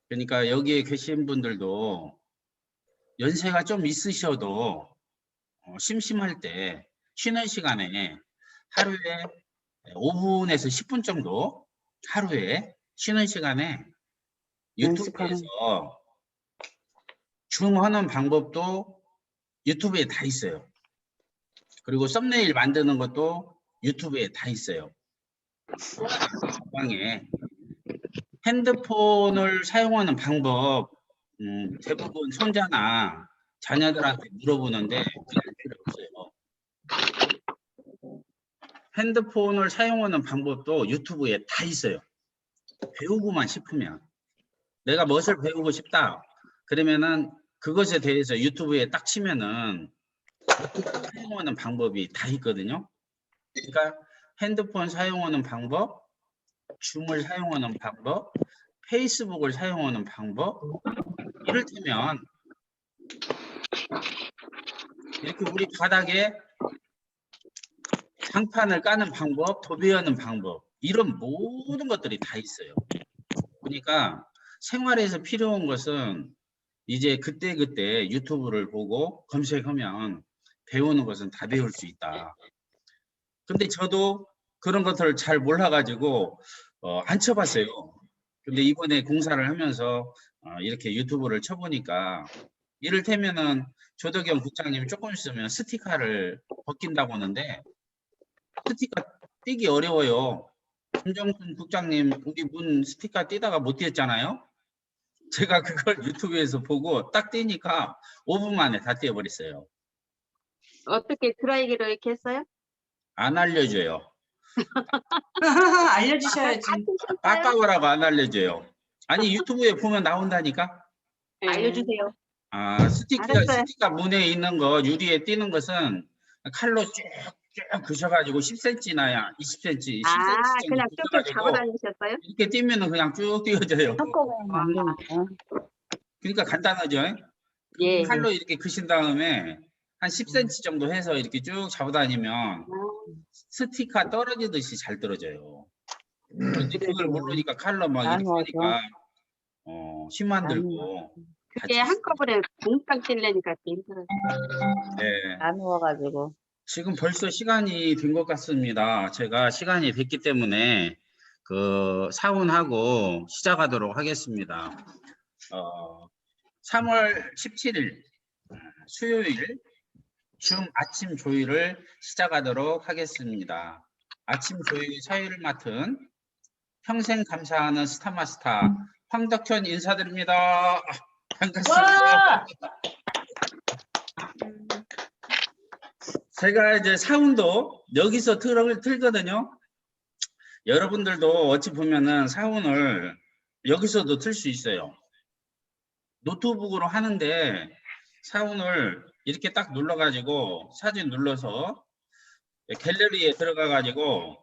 그러니까 여기에 계신 분들도 연세가 좀 있으셔도 심심할 때 쉬는 시간에 하루에 5분에서 10분 정도 하루에 쉬는 시간에 연습하는. 유튜브에서 줌하는 방법도 유튜브에 다 있어요. 그리고 썸네일 만드는 것도 유튜브에 다 있어요. 방에 핸드폰을 사용하는 방법 대부분 손자나 자녀들한테 물어보는데 그게 필요 없어요. 핸드폰을 사용하는 방법도 유튜브에 다 있어요. 배우고만 싶으면. 내가 무엇을 배우고 싶다. 그러면은 그것에 대해서 유튜브에 딱 치면은 유튜브 사용하는 방법이 다 있거든요. 그러니까 핸드폰 사용하는 방법, 줌을 사용하는 방법, 페이스북을 사용하는 방법, 이를테면 이렇게 우리 바닥에 장판을 까는 방법, 도배하는 방법, 이런 모든 것들이 다 있어요. 그러니까 생활에서 필요한 것은 이제 그때그때 유튜브를 보고 검색하면 배우는 것은 다 배울 수 있다. 근데 저도 그런 것들을 잘 몰라가지고 안 쳐봤어요. 근데 이번에 공사를 하면서 이렇게 유튜브를 쳐보니까 이를테면은 조덕영 국장님이 조금 있으면 스티커를 벗긴다고 하는데 스티커 띄기 어려워요. 김정순 국장님 우리 문 스티커 띄다가 못 띄었잖아요. 제가 그걸 유튜브에서 보고 딱 띄니까 5분 만에 다 띄어버렸어요. 어떻게 드라이기로 이렇게 했어요? 안 알려줘요. 알려주셔야지. 빡빡하라고 안 알려줘요. 아니 유튜브에 보면 나온다니까. 알려주세요. 스티커 문에 있는 거 유리에 띄는 것은 칼로 쭉쭉 그셔가지고 10cm나 20cm, 10cm 정도 그냥 쭉쭉 그셔가지고 잡아다니셨어요? 이렇게 띄면은 그냥 쭉 띄어져요. 한꺼번에 만드니까. 그러니까 간단하죠. 예. 칼로 이렇게 그신 다음에 한 10cm 정도 해서 이렇게 쭉 잡아다니면 스티커 떨어지듯이 잘 떨어져요. 그런데 그걸 모르니까 칼로 막 이렇게 하니까 힘 안 들고 그게 한꺼번에 몽땅 찔려니까 힘들어요. 네. 나누어가지고. 지금 벌써 시간이 된 것 같습니다. 제가 시간이 됐기 때문에 그 사운하고 시작하도록 하겠습니다. 3월 17일 수요일 줌 아침 조율을 시작하도록 하겠습니다. 아침 조율 사유를 맡은 평생 감사하는 스타마스터 황덕현 인사드립니다. 반갑습니다. 제가 이제 사운도 여기서 틀거든요. 여러분들도 어찌 보면은 사운을 여기서도 틀 수 있어요. 노트북으로 하는데 사운을 이렇게 딱 눌러가지고 사진 눌러서 갤러리에 들어가가지고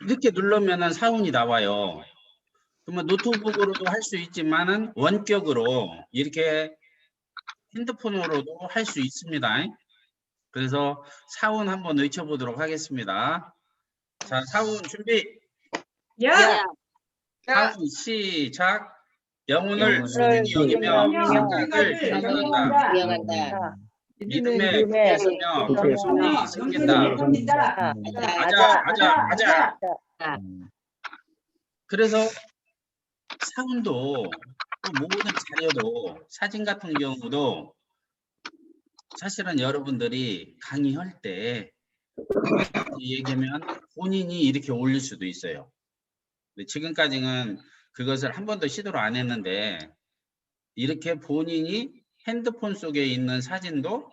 이렇게 누르면은 사운이 나와요. 그러면 노트북으로도 할 수 있지만은 원격으로 이렇게 핸드폰으로도 할 수 있습니다. 그래서 사운 한번 외쳐보도록 하겠습니다. 자, 사운 준비. 야! 사운 시작. 영혼을 소중히 여기며 생각을 기억한다. 믿음에 붙였으며 겸손히 섬긴다. 아자. 그래서 사운도 또 모든 자료도 사진 같은 경우도 사실은 여러분들이 강의할 때 얘기하면 본인이 이렇게 올릴 수도 있어요. 근데 지금까지는 그것을 한 번도 시도를 안 했는데 이렇게 본인이 핸드폰 속에 있는 사진도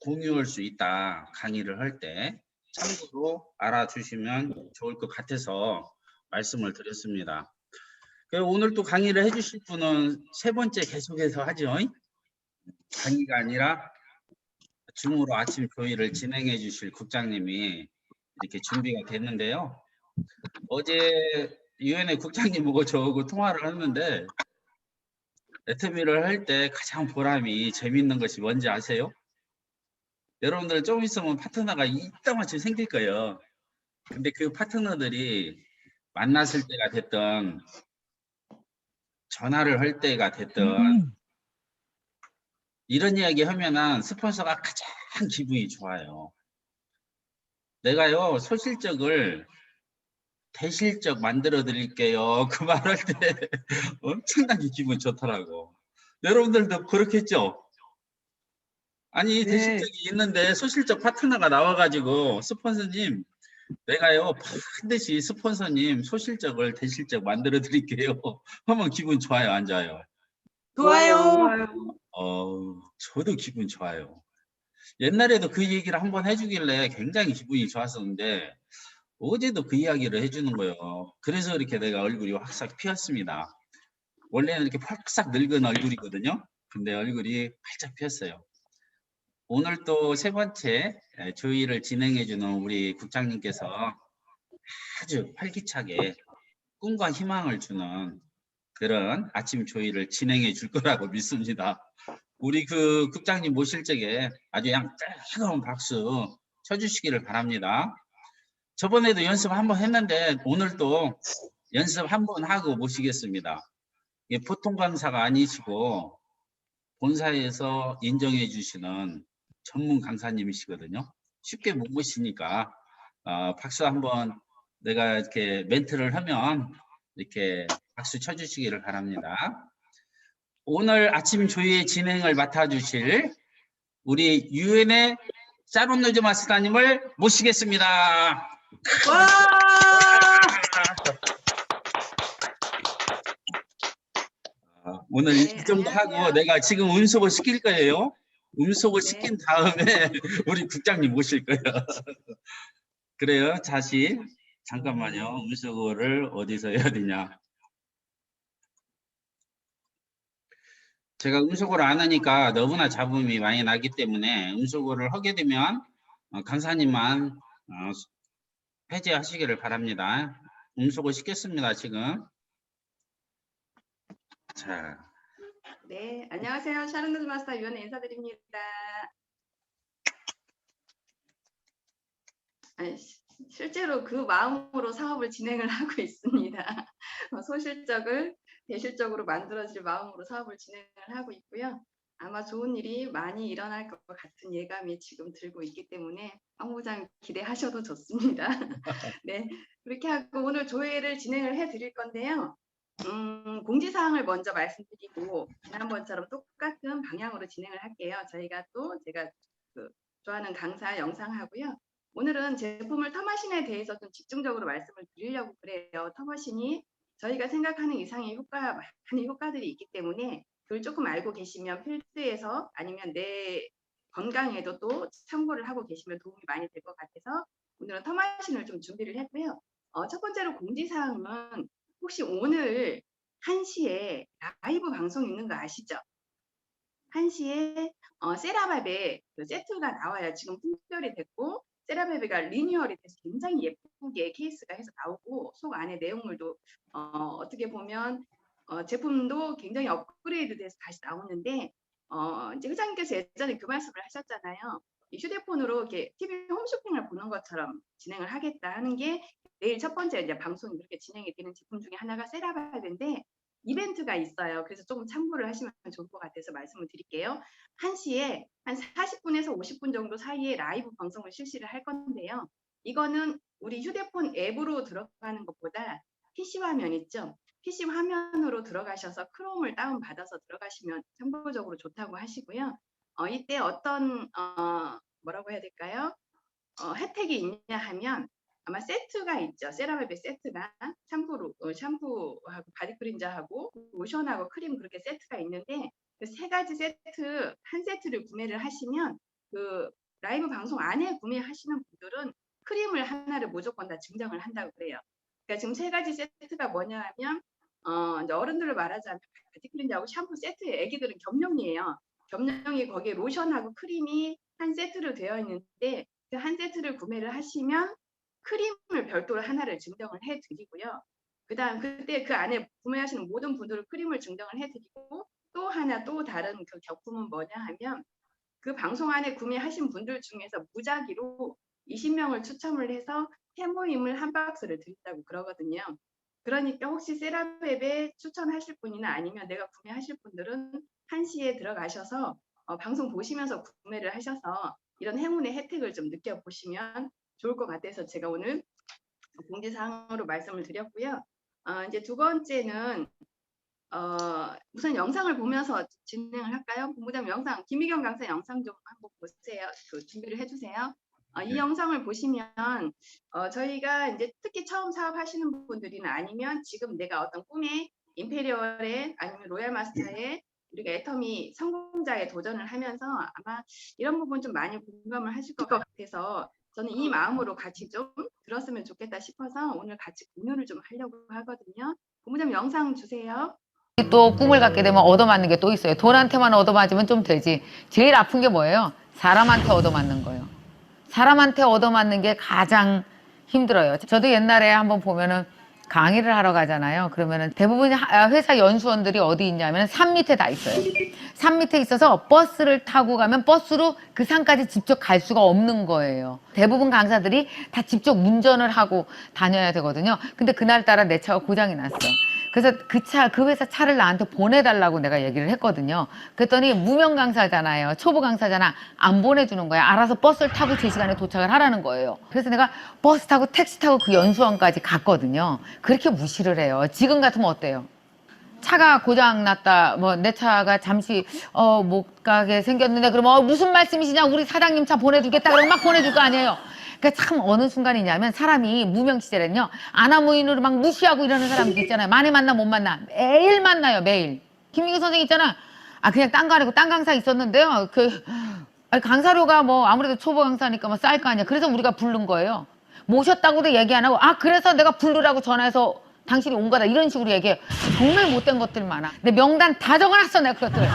공유할 수 있다. 강의를 할 때 참고로 알아주시면 좋을 것 같아서 말씀을 드렸습니다. 오늘 또 강의를 해주실 분은 세 번째 계속해서 하죠. 강의가 아니라 줌으로 아침 조의를 진행해 주실 국장님이 이렇게 준비가 됐는데요. 어제 유엔의 국장님하고 저하고 통화를 했는데 애터미를 할 때 가장 보람이 재밌는 것이 뭔지 아세요? 여러분들 좀 있으면 파트너가 이따마치 생길 거예요. 근데 그 파트너들이 만났을 때가 됐던 전화를 할 때가 됐던 이런 이야기 하면은 스폰서가 가장 기분이 좋아요. 내가요 소실적을 대실적 만들어 드릴게요. 그 말할 때 엄청나게 기분 좋더라고. 여러분들도 그렇겠죠? 아니 네. 대실적이 있는데 소실적 파트너가 나와가지고 스폰서님 내가요 반드시 스폰서님 소실적을 대실적 만들어 드릴게요. 하면 기분 좋아요, 안 좋아요? 좋아요. 저도 기분 좋아요. 옛날에도 그 얘기를 한번 해주길래 굉장히 기분이 좋았었는데 어제도 그 이야기를 해주는 거예요. 그래서 이렇게 내가 얼굴이 확싹 피었습니다. 원래는 이렇게 팍싹 늙은 얼굴이거든요. 근데 얼굴이 활짝 피었어요. 오늘 또 세 번째 조의를 진행해주는 우리 국장님께서 아주 활기차게 꿈과 희망을 주는 그런 아침 조의를 진행해 줄 거라고 믿습니다. 우리 그 국장님 모실 적에 아주 그냥 뜨거운 박수 쳐주시기를 바랍니다. 저번에도 연습 한번 했는데 오늘도 연습 한번 하고 모시겠습니다. 이게 보통 강사가 아니시고 본사에서 인정해 주시는 전문 강사님이시거든요. 쉽게 못 모시니까 박수 한번 내가 이렇게 멘트를 하면 이렇게 박수 쳐주시기를 바랍니다. 오늘 아침 조회 진행을 맡아주실 우리 유엔의 짜론노즈 마스터님을 모시겠습니다. 와! 오늘 네, 이 정도 하고 안녕하세요. 내가 지금 음소거 시킬 거예요. 음소거 네. 시킨 다음에 우리 국장님 모실 거예요. 그래요. 다시 잠깐만요. 음소거를 어디서 해야 되냐. 제가 음소거를 안 하니까 너무나 잡음이 많이 나기 때문에 음소거를 하게 되면 강사님만 해제하시기를 바랍니다. 음소거 시켰습니다. 지금. 자, 네, 안녕하세요. 샤론노즈 마스터 유연에 인사드립니다. 아니, 실제로 그 마음으로 사업을 진행을 하고 있습니다. 소실적을 대실적으로 만들어질 마음으로 사업을 진행을 하고 있고요. 아마 좋은 일이 많이 일어날 것 같은 예감이 지금 들고 있기 때문에 황 부장 기대하셔도 좋습니다. 네, 그렇게 하고 오늘 조회를 진행을 해드릴 건데요. 공지사항을 먼저 말씀드리고 지난번처럼 똑같은 방향으로 진행을 할게요. 제가 그 좋아하는 강사 영상 하고요. 오늘은 제품을 터머신에 대해서 좀 집중적으로 말씀을 드리려고 그래요. 터머신이 저희가 생각하는 이상의 많은 효과들이 있기 때문에 그걸 조금 알고 계시면 필드에서 아니면 내 건강에도 또 참고를 하고 계시면 도움이 많이 될 것 같아서 오늘은 터머신을 좀 준비를 했고요. 첫 번째로 공지사항은 혹시 오늘 1시에 라이브 방송 있는 거 아시죠? 1시에 세라밥에 그 세트가 나와요. 지금 품절이 됐고 세라밥이가 리뉴얼이 돼서 굉장히 예쁘게 케이스가 해서 나오고 속 안에 내용물도 어떻게 보면 제품도 굉장히 업그레이드 돼서 다시 나오는데 이제 회장님께서 예전에 그 말씀을 하셨잖아요. 이 휴대폰으로 이렇게 TV 홈쇼핑을 보는 것처럼 진행을 하겠다 하는 게 내일 첫 번째 이제 방송이 그렇게 진행이 되는 제품 중에 하나가 세라밥인데 이벤트가 있어요. 그래서 조금 참고를 하시면 좋을 것 같아서 말씀을 드릴게요. 1시에 한 40분에서 50분 정도 사이에 라이브 방송을 실시를 할 건데요. 이거는 우리 휴대폰 앱으로 들어가는 것보다 PC 화면 있죠? PC 화면으로 들어가셔서 크롬을 다운받아서 들어가시면 참고적으로 좋다고 하시고요. 이때 어떤 뭐라고 해야 될까요? 혜택이 있냐 하면 아마 세트가 있죠. 세라웻의 세트가 샴푸하고 바디 클린저하고 로션하고 크림 그렇게 세트가 있는데 그 세 가지 세트 한 세트를 구매를 하시면 그 라이브 방송 안에 구매하시는 분들은 크림을 하나를 무조건 다 증정을 한다고 그래요. 그러니까 지금 세 가지 세트가 뭐냐 하면 이제 어른들로 말하자면 바디 클린저하고 샴푸 세트, 애기들은 겸용이에요. 겸용이 거기에 로션하고 크림이 한 세트로 되어 있는데 그 한 세트를 구매를 하시면 크림을 별도로 하나를 증정을 해드리고요. 그다음 그때 그 안에 구매하시는 모든 분들은 크림을 증정을 해드리고 또 하나 또 다른 그 경품은 뭐냐 하면 그 방송 안에 구매하신 분들 중에서 무작위로 20명을 추첨을 해서 해모임을 한 박스를 드린다고 그러거든요. 그러니까 혹시 세라웻에 추천하실 분이나 아니면 내가 구매하실 분들은 1시에 들어가셔서 방송 보시면서 구매를 하셔서 이런 행운의 혜택을 좀 느껴보시면 좋을 것 같아서 제가 오늘 공지사항으로 말씀을 드렸고요. 이제 두 번째는 우선 영상을 보면서 진행을 할까요? 본부장님 영상, 김미경 강사 영상 좀 한번 보세요. 준비를 해주세요. 이 영상을 보시면 저희가 이제 특히 처음 사업하시는 분들이나 아니면 지금 내가 어떤 꿈에 임페리얼에 아니면 로얄 마스터에 우리가 애터미 성공자에 도전을 하면서 아마 이런 부분 좀 많이 공감을 하실 것 같아서 저는 이 마음으로 같이 좀 들었으면 좋겠다 싶어서 오늘 같이 공유를 좀 하려고 하거든요. 본부장님 영상 주세요. 또 꿈을 갖게 되면 얻어맞는 게 또 있어요. 돈한테만 얻어맞으면 좀 되지. 제일 아픈 게 뭐예요? 사람한테 얻어맞는 거예요. 사람한테 얻어맞는 게 가장 힘들어요. 저도 옛날에 한번 보면은 강의를 하러 가잖아요. 그러면은 대부분 회사 연수원들이 어디 있냐면 산 밑에 다 있어요. 산 밑에 있어서 버스를 타고 가면 버스로 그 산까지 직접 갈 수가 없는 거예요. 대부분 강사들이 다 직접 운전을 하고 다녀야 되거든요. 근데 그날따라 내 차가 고장이 났어. 그래서 그 회사 차를 나한테 보내달라고 내가 얘기를 했거든요. 그랬더니 무명 강사잖아요. 초보 강사잖아. 안 보내주는 거야. 알아서 버스를 타고 제 시간에 도착을 하라는 거예요. 그래서 내가 버스 타고 택시 타고 그 연수원까지 갔거든요. 그렇게 무시를 해요. 지금 같으면 어때요? 차가 고장 났다. 뭐 내 차가 잠시 못 가게 생겼는데 그러면 무슨 말씀이시냐? 우리 사장님 차 보내주겠다. 그러면 막 보내줄 거 아니에요. 그러니까 참 어느 순간이냐면 사람이 무명 시절에는요 아나무인으로 막 무시하고 이러는 사람들 있잖아요. 많이 만나 못 만나 매일 만나요. 매일. 김민규 선생님 있잖아. 그냥 딴 거 아니고 딴 강사 있었는데요. 강사료가 뭐 아무래도 초보 강사니까 뭐 쌀 거 아니야. 그래서 우리가 부른 거예요. 모셨다고도 얘기 안 하고 그래서 내가 부르라고 전화해서 당신이 온 거다 이런 식으로 얘기해요. 정말 못된 것들 많아. 근데 명단 다 적어놨어 내가 그것들.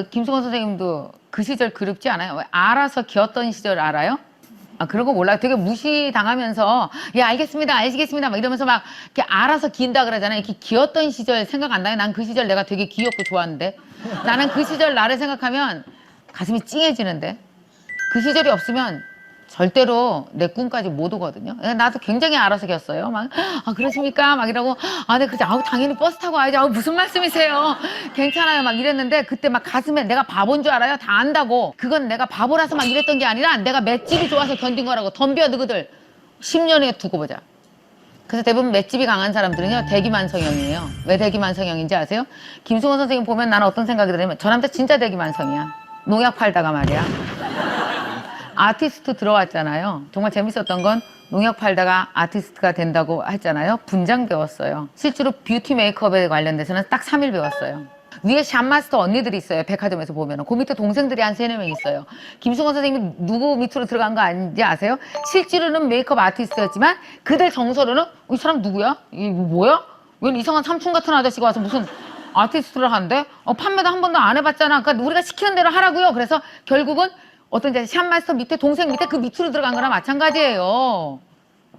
김수건 선생님도 그 시절 그립지 않아요? 알아서 기었던 시절 알아요? 그런 거 몰라요. 되게 무시당하면서 예 알겠습니다 아시겠습니다 막 이러면서 막 이렇게 알아서 기인다 그러잖아요. 이렇게 기었던 시절 생각 안 나요? 난 그 시절 내가 되게 귀엽고 좋았는데 나는 그 시절 나를 생각하면 가슴이 찡해지는데 그 시절이 없으면 절대로 내 꿈까지 못 오거든요. 나도 굉장히 알아서 겼어요. 막, 그러십니까? 막 이러고, 네, 그렇지. 당연히 버스 타고 와야지. 무슨 말씀이세요? 괜찮아요. 막 이랬는데, 그때 막 가슴에 내가 바본 줄 알아요? 다 안다고. 그건 내가 바보라서 막 이랬던 게 아니라 내가 맷집이 좋아서 견딘 거라고. 덤벼, 너희들. 10년 후에 두고 보자. 그래서 대부분 맷집이 강한 사람들은요, 대기만성형이에요. 왜 대기만성형인지 아세요? 김승원 선생님 보면 나는 어떤 생각이 들냐면, 저 남자 진짜 대기만성이야. 농약 팔다가 말이야. 아티스트 들어왔잖아요. 정말 재밌었던 건 농약 팔다가 아티스트가 된다고 했잖아요. 분장 배웠어요. 실제로 뷰티 메이크업에 관련돼서는 딱 3일 배웠어요. 위에 샵마스터 언니들이 있어요. 백화점에서 보면. 그 밑에 동생들이 한 3-4명 있어요. 김승원 선생님이 누구 밑으로 들어간 거 아닌지 아세요? 실제로는 메이크업 아티스트였지만 그들 정서로는 이 사람 누구야? 이거 뭐야? 웬 이상한 삼촌 같은 아저씨가 와서 무슨 아티스트를 한대? 판매도 한 번도 안 해봤잖아. 그러니까 우리가 시키는 대로 하라고요. 그래서 결국은 어떤 이제 샵마스터 밑에 동생 밑에 그 밑으로 들어간 거나 마찬가지예요.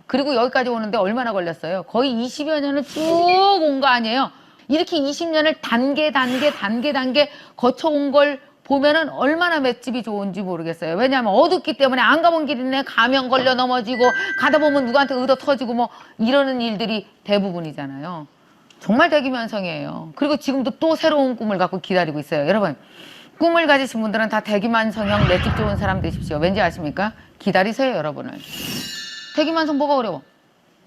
그리고 여기까지 오는데 얼마나 걸렸어요? 거의 20여 년을 쭉 온 거 아니에요? 이렇게 20년을 단계 거쳐온 걸 보면은 얼마나 맷집이 좋은지 모르겠어요. 왜냐하면 어둡기 때문에 안 가본 길이네. 가면 걸려 넘어지고 가다 보면 누구한테 의도 터지고 뭐 이러는 일들이 대부분이잖아요. 정말 대기만성이에요. 그리고 지금도 또 새로운 꿈을 갖고 기다리고 있어요. 여러분. 꿈을 가지신 분들은 다 대기만성형 맷집 좋은 사람 되십시오. 왠지 아십니까? 기다리세요, 여러분을. 대기만성 뭐가 어려워?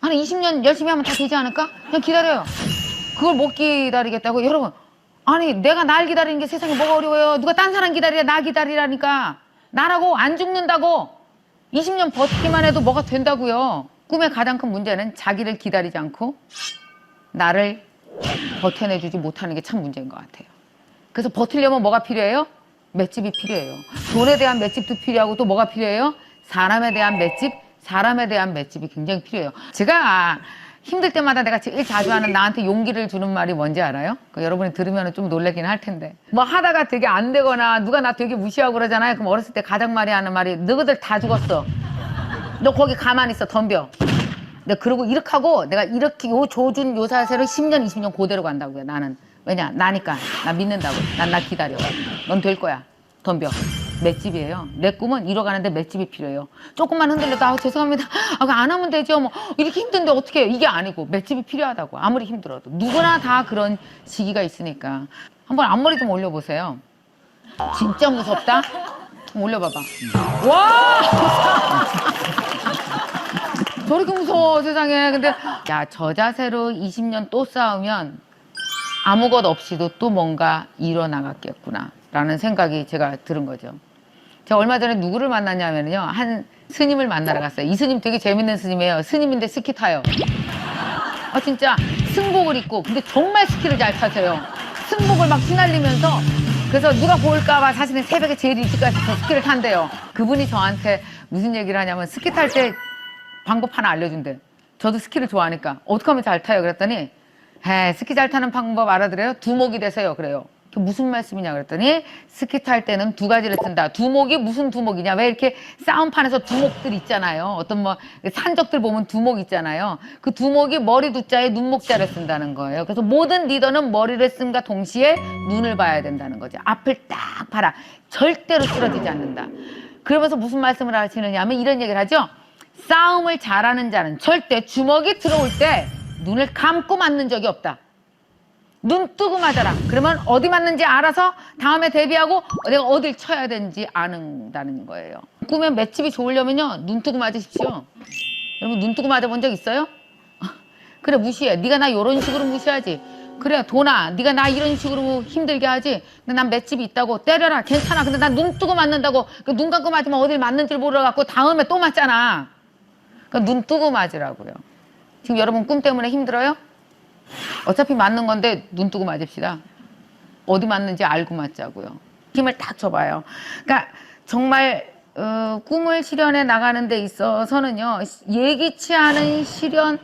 20년 열심히 하면 다 되지 않을까? 그냥 기다려요. 그걸 못 기다리겠다고? 여러분, 내가 날 기다리는 게 세상에 뭐가 어려워요? 누가 딴 사람 기다리라, 나 기다리라니까. 나라고 안 죽는다고. 20년 버티기만 해도 뭐가 된다고요. 꿈의 가장 큰 문제는 자기를 기다리지 않고 나를 버텨내주지 못하는 게 참 문제인 것 같아요. 그래서 버티려면 뭐가 필요해요? 맷집이 필요해요. 돈에 대한 맷집도 필요하고 또 뭐가 필요해요? 사람에 대한 맷집이 굉장히 필요해요. 제가 힘들 때마다 내가 제일 자주 하는 나한테 용기를 주는 말이 뭔지 알아요? 여러분이 들으면 좀 놀라긴 할 텐데. 뭐 하다가 되게 안 되거나 누가 나 되게 무시하고 그러잖아요. 그럼 어렸을 때 가장 많이 하는 말이 너희들 다 죽었어. 너 거기 가만히 있어. 덤벼. 그러고 이렇게 하고 내가 이렇게 요 조준 요 자세로 10년 20년 그대로 간다고요. 나는. 왜냐? 나니까. 나 믿는다고. 난 나 기다려. 넌 될 거야. 덤벼. 맷집이에요. 내 꿈은 이뤄가는데 맷집이 필요해요. 조금만 흔들려도 아, 죄송합니다. 아, 그거 안 하면 되죠. 뭐 이렇게 힘든데 어떻게 해요? 이게 아니고 맷집이 필요하다고. 아무리 힘들어도 누구나 다 그런 시기가 있으니까 한번 앞머리 좀 올려보세요. 진짜 무섭다. 한번 올려봐봐. 와! 저렇게 무서워 세상에. 근데 야, 저 자세로 20년 또 싸우면 아무것 없이도 또 뭔가 일어나갔겠구나 라는 생각이 제가 들은 거죠. 제가 얼마 전에 누구를 만났냐면요, 한 스님을 만나러 갔어요. 이 스님 되게 재밌는 스님이에요. 스님인데 스키 타요. 아 진짜 승복을 입고, 근데 정말 스키를 잘 타세요. 승복을 막 휘날리면서, 그래서 누가 볼까봐 사실은 새벽에 제일 일찍 가서 저 스키를 탄대요. 그분이 저한테 무슨 얘기를 하냐면 스키 탈 때 방법 하나 알려준대. 저도 스키를 좋아하니까 어떻게 하면 잘 타요? 그랬더니 스키 잘 타는 방법 알아들어요? 두목이 되세요. 그래요. 그게 무슨 말씀이냐 그랬더니 스키 탈 때는 두 가지를 쓴다. 두목이 무슨 두목이냐? 왜 이렇게 싸움판에서 두목들 있잖아요. 어떤 뭐 산적들 보면 두목 있잖아요. 그 두목이 머리 두자에 눈목자를 쓴다는 거예요. 그래서 모든 리더는 머리를 쓴과 동시에 눈을 봐야 된다는 거죠. 앞을 딱 봐라. 절대로 쓰러지지 않는다. 그러면서 무슨 말씀을 하시느냐 하면 이런 얘기를 하죠. 싸움을 잘하는 자는 절대 주먹이 들어올 때 눈을 감고 맞는 적이 없다. 눈 뜨고 맞아라. 그러면 어디 맞는지 알아서 다음에 대비하고 내가 어딜 쳐야 되는지 아는다는 거예요. 꿈에 맷집이 좋으려면요, 눈 뜨고 맞으십시오. 여러분 눈 뜨고 맞아본 적 있어요? 그래, 무시해. 네가 나 이런 식으로 무시하지. 그래, 도나, 네가 나 이런 식으로 힘들게 하지. 근데 난 맷집이 있다고. 때려라, 괜찮아. 근데 난 눈 뜨고 맞는다고. 눈 감고 맞으면 어딜 맞는지 몰라갖고 다음에 또 맞잖아. 그러니까 눈 뜨고 맞으라고요. 지금 여러분 꿈 때문에 힘들어요? 어차피 맞는 건데 눈 뜨고 맞읍시다. 어디 맞는지 알고 맞자고요. 힘을 딱 줘봐요. 그러니까 정말 꿈을 실현해 나가는 데 있어서는요, 예기치 않은 시련,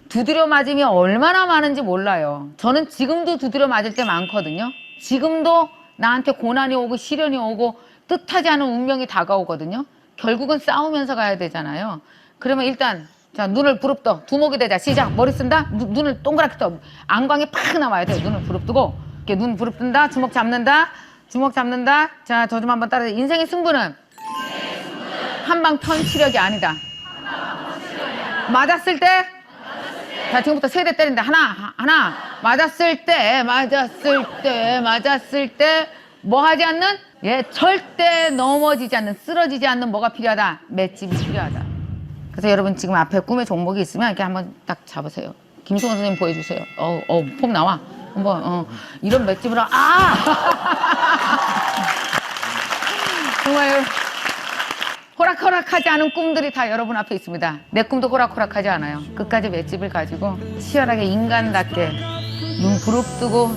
두드려 맞음이 얼마나 많은지 몰라요. 저는 지금도 두드려 맞을 때 많거든요. 지금도 나한테 고난이 오고 시련이 오고 뜻하지 않은 운명이 다가오거든요. 결국은 싸우면서 가야 되잖아요. 그러면 일단 자, 눈을 부릅떠. 두목이 되자. 시작. 머리 쓴다. 눈을 동그랗게 떠. 안광이 팍 나와야 돼요. 눈을 부릅뜨고. 이렇게 눈 부릅뜬다. 주먹 잡는다. 주먹 잡는다. 자, 저 좀 한번 따라해. 인생의 승부는 한방 펀치력이 아니다. 맞았을 때, 자, 지금부터 세 대 때린다. 하나. 맞았을 때, 뭐 하지 않는? 예, 절대 넘어지지 않는, 쓰러지지 않는 뭐가 필요하다? 맷집이 필요하다. 그래서 여러분 지금 앞에 꿈의 종목이 있으면 이렇게 한번 딱 잡으세요. 김승원 선생님 보여주세요. 폼 나와. 한번, 이런 맷집으로, 정말 호락호락하지 않은 꿈들이 다 여러분 앞에 있습니다. 내 꿈도 호락호락하지 않아요. 끝까지 맷집을 가지고 치열하게 인간답게 눈 부릅뜨고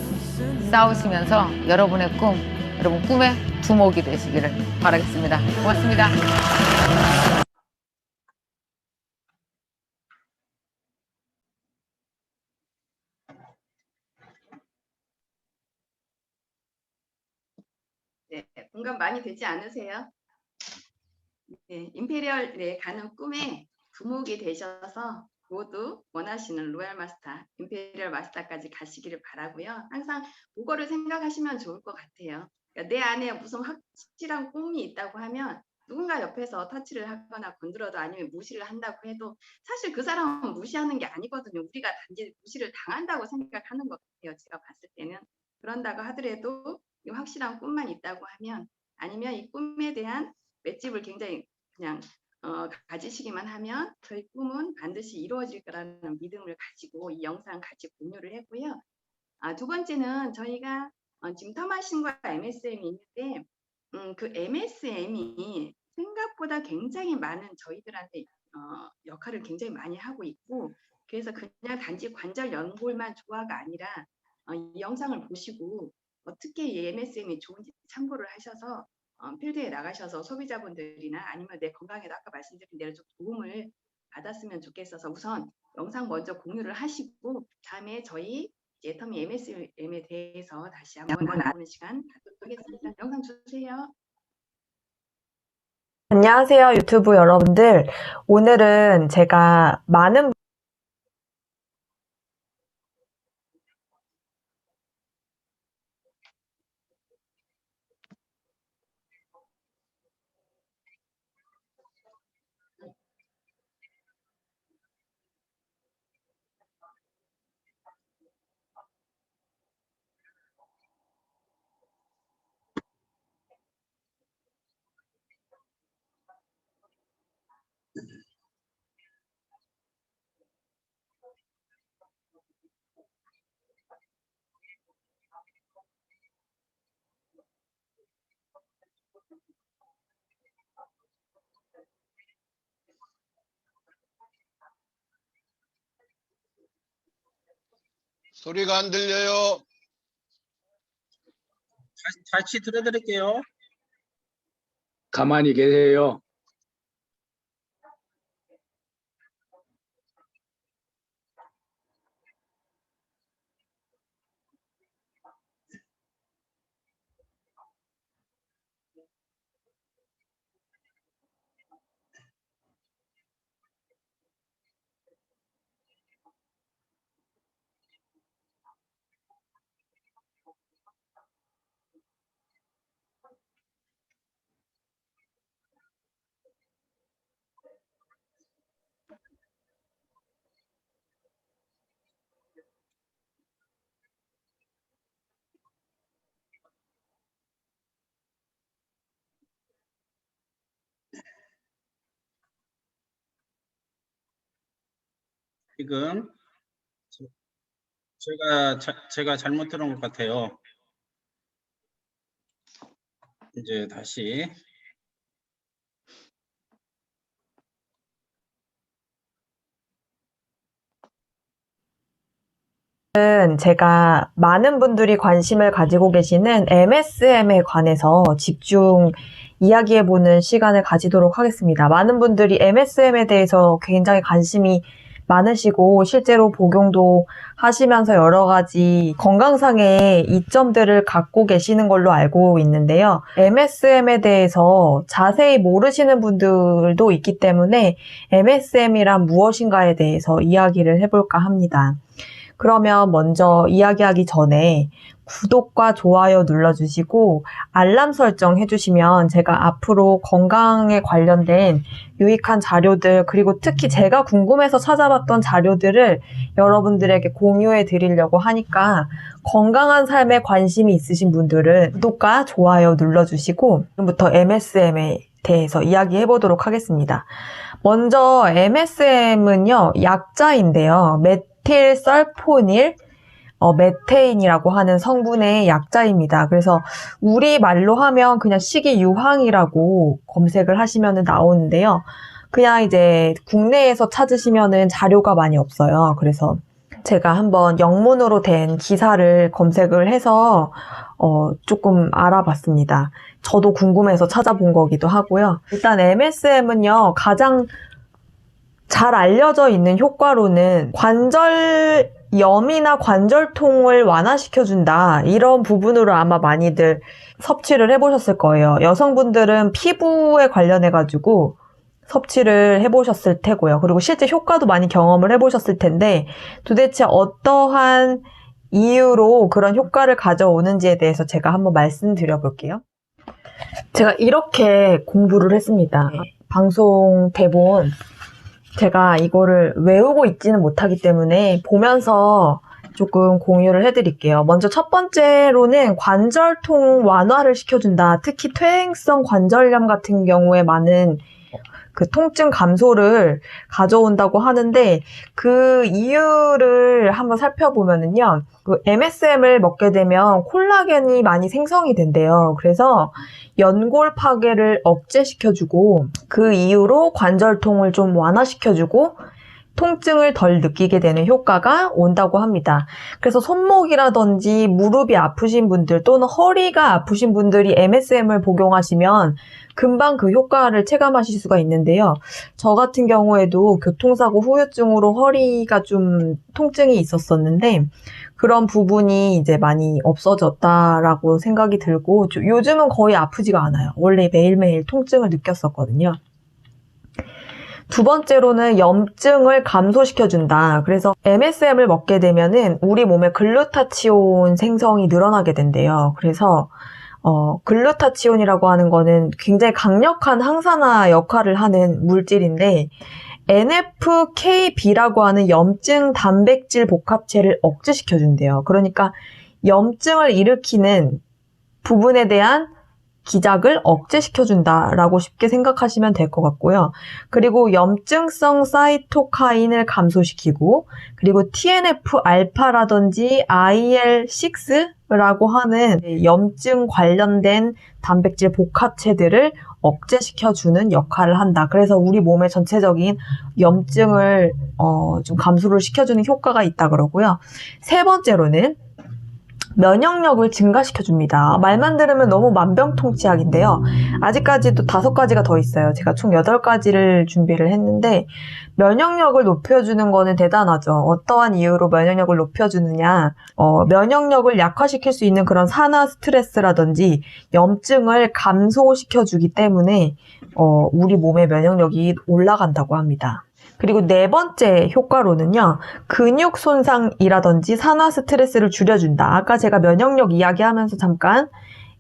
싸우시면서 여러분의 꿈, 여러분 꿈의 두목이 되시기를 바라겠습니다. 고맙습니다. 네, 공감 많이 되지 않으세요? 네, 임페리얼에 가는 꿈에 두목이 되셔서 모두 원하시는 로얄 마스터, 임페리얼 마스터까지 가시기를 바라고요. 항상 그거를 생각하시면 좋을 것 같아요. 그러니까 내 안에 무슨 확실한 꿈이 있다고 하면 누군가 옆에서 터치를 하거나 건드려도 아니면 무시를 한다고 해도 사실 그 사람은 무시하는 게 아니거든요. 우리가 단지 무시를 당한다고 생각하는 것 같아요. 제가 봤을 때는. 그런다고 하더라도 이 확실한 꿈만 있다고 하면, 아니면 이 꿈에 대한 맷집을 굉장히 그냥 가지시기만 하면 저희 꿈은 반드시 이루어질 거라는 믿음을 가지고 이 영상 같이 공유를 했고요. 두 번째는 저희가 지금 터마신과 MSM이 있는데 그 MSM이 생각보다 굉장히 많은 저희들한테 역할을 굉장히 많이 하고 있고, 그래서 그냥 단지 관절 연골만 조화가 아니라 이 영상을 보시고 어떻게 이 MSM이 좋은지 참고를 하셔서 필드에 나가셔서 소비자분들이나 아니면 내 건강에도 아까 말씀드린 대로 좀 도움을 받았으면 좋겠어서 우선 영상 먼저 공유를 하시고 다음에 저희 터미 MSM에 대해서 다시 한번 나누는 시간 갖도록 하겠습니다. 영상 주세요. 안녕하세요, 유튜브 여러분들. 오늘은 제가 많은 소리가 안 들려요. 다시 들어드릴게요. 가만히 계세요. 지금 제가 잘못 들은 것 같아요. 이제 다시 제가 많은 분들이 관심을 가지고 계시는 MSM에 관해서 집중 이야기해보는 시간을 가지도록 하겠습니다. 많은 분들이 MSM에 대해서 굉장히 관심이 많으시고 실제로 복용도 하시면서 여러 가지 건강상의 이점들을 갖고 계시는 걸로 알고 있는데요. MSM에 대해서 자세히 모르시는 분들도 있기 때문에 MSM이란 무엇인가에 대해서 이야기를 해볼까 합니다. 그러면 먼저 이야기하기 전에 구독과 좋아요 눌러주시고 알람 설정 해주시면 제가 앞으로 건강에 관련된 유익한 자료들 그리고 특히 제가 궁금해서 찾아봤던 자료들을 여러분들에게 공유해 드리려고 하니까 건강한 삶에 관심이 있으신 분들은 구독과 좋아요 눌러주시고 지금부터 MSM에 대해서 이야기해 보도록 하겠습니다. 먼저 MSM은요 약자인데요. 메틸설포닐 메테인이라고 하는 성분의 약자입니다. 그래서 우리말로 하면 그냥 식이유황이라고 검색을 하시면 나오는데요. 그냥 이제 국내에서 찾으시면은 자료가 많이 없어요. 그래서 제가 한번 영문으로 된 기사를 검색을 해서 조금 알아봤습니다. 저도 궁금해서 찾아본 거기도 하고요. 일단 MSM은요, 가장 잘 알려져 있는 효과로는 관절염이나 관절통을 완화시켜준다. 이런 부분으로 아마 많이들 섭취를 해보셨을 거예요. 여성분들은 피부에 관련해가지고 섭취를 해보셨을 테고요. 그리고 실제 효과도 많이 경험을 해보셨을 텐데 도대체 어떠한 이유로 그런 효과를 가져오는지에 대해서 제가 한번 말씀드려 볼게요. 제가 이렇게 공부를 했습니다. 방송 대본 제가 이거를 외우고 있지는 못하기 때문에 보면서 조금 공유를 해드릴게요. 먼저 첫 번째로는 관절통 완화를 시켜준다. 특히 퇴행성 관절염 같은 경우에 많은 그 통증 감소를 가져온다고 하는데 그 이유를 한번 살펴보면은요. 그 MSM을 먹게 되면 콜라겐이 많이 생성이 된대요. 그래서 연골 파괴를 억제시켜주고 그 이후로 관절통을 좀 완화시켜주고 통증을 덜 느끼게 되는 효과가 온다고 합니다. 그래서 손목이라든지 무릎이 아프신 분들 또는 허리가 아프신 분들이 MSM을 복용하시면 금방 그 효과를 체감하실 수가 있는데요. 저 같은 경우에도 교통사고 후유증으로 허리가 좀 통증이 있었었는데 그런 부분이 이제 많이 없어졌다라고 생각이 들고 요즘은 거의 아프지가 않아요. 원래 매일매일 통증을 느꼈었거든요. 두 번째로는 염증을 감소시켜준다. 그래서 MSM을 먹게 되면은 우리 몸에 글루타치온 생성이 늘어나게 된대요. 그래서 글루타치온이라고 하는 거는 굉장히 강력한 항산화 역할을 하는 물질인데 NFKB라고 하는 염증 단백질 복합체를 억제시켜준대요. 그러니까 염증을 일으키는 부분에 대한 기작을 억제시켜준다라고 쉽게 생각하시면 될 것 같고요. 그리고 염증성 사이토카인을 감소시키고 그리고 TNF-알파라든지 IL-6라고 하는 염증 관련된 단백질 복합체들을 억제시켜주는 역할을 한다. 그래서 우리 몸의 전체적인 염증을 좀 감소를 시켜주는 효과가 있다 그러고요. 세 번째로는 면역력을 증가시켜줍니다. 말만 들으면 너무 만병통치약인데요. 아직까지도 5가지가 더 있어요. 제가 총 8가지를 준비를 했는데 면역력을 높여주는 거는 대단하죠. 어떠한 이유로 면역력을 높여주느냐. 면역력을 약화시킬 수 있는 그런 산화 스트레스라든지 염증을 감소시켜주기 때문에 우리 몸의 면역력이 올라간다고 합니다. 그리고 네 번째 효과로는요, 근육 손상이라든지 산화 스트레스를 줄여준다. 아까 제가 면역력 이야기하면서 잠깐